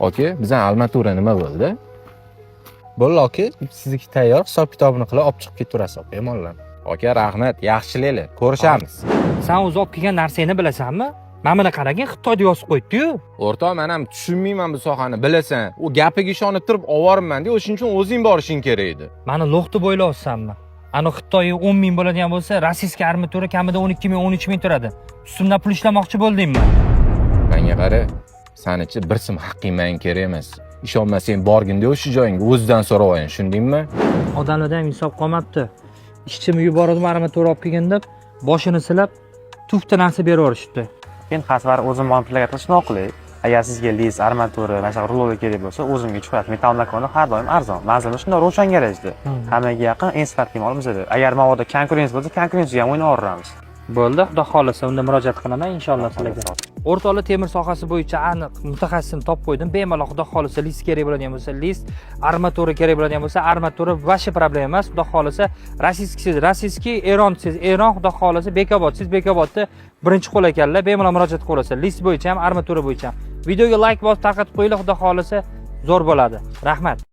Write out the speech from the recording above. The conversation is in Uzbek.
Oke, bizning armatura nima bo'ldi? Bo'ldi aka, sizniki tayyor, hisob kitobini qilib olib chiqib ketaverasiz aka, emonlar. Oka, rahmat, yaxshilaylik. Ko'rishamiz. Sen o'zi olib kelgan narsangni bilasanmi? Mana buni qaragin, Xitoyda yozib qo'yibdi-yu. O'rtoq, men ham tushunmayman bu sohani, bilasan. U gapiga ishonib turib olvorman-da, o'shuning uchun o'zing borishing kerak edi. Mani lo'qni bo'ylayapsanmi? Ana Xitoy 10 ming bo'ladigan bo'lsa, rossiyskiy armatura kamida 12 ming, 13 ming turadi. Ustimdan pul ishlamoqchi bo'ldingmi? Menga qara, sanichi bir sim haqqing menga kerak emas. Ishonmasang borgin-da o'sha joyingga o'zidan so'rab oling, tushundingmi? Odamlarda ham hisob qolmabdi. Ishchimi yubordim armatura olib kelgin deb, boshini silab, tufta narsa berib yuborishibdi. Men xasvar o'zim manipulyatsiya qilishni oqilay. Agar sizga lis, armatura, mana shu rullar kerak bo'lsa, o'zimga chiqadi. Metal nakoni har doim arzon. Manzilni shunday ro'shan garajda. Hammaga yaqin eng sifatli mol bizada. Agar mavoda konkurensiya bo'lsa, konkurensiyaga ham o'ynab olamiz. Bo'ldi, xudo xolisa unda murojaat qilaman inshaalloh sizlarga. O'rtoqlar temir sohasi bo'yicha aniq mutaxassisni topib qo'ydim. Bemalol xudo xolisa lis kerak bo'ladigan bo'lsa, lis, armatura kerak bo'ladigan bo'lsa, armatura vashi problema emas. Xudo xolisa rossiyskiy, Eron xudo xolisa Bekobodda birinchi qo'l ekanlar. Bemalol murojaat qilaverasiz. Lis bo'yicha ham, armatura bo'yicha ham. Videoga like bosib tarqatib qo'yinglar, xudo xolisa zo'r bo'ladi. Rahmat.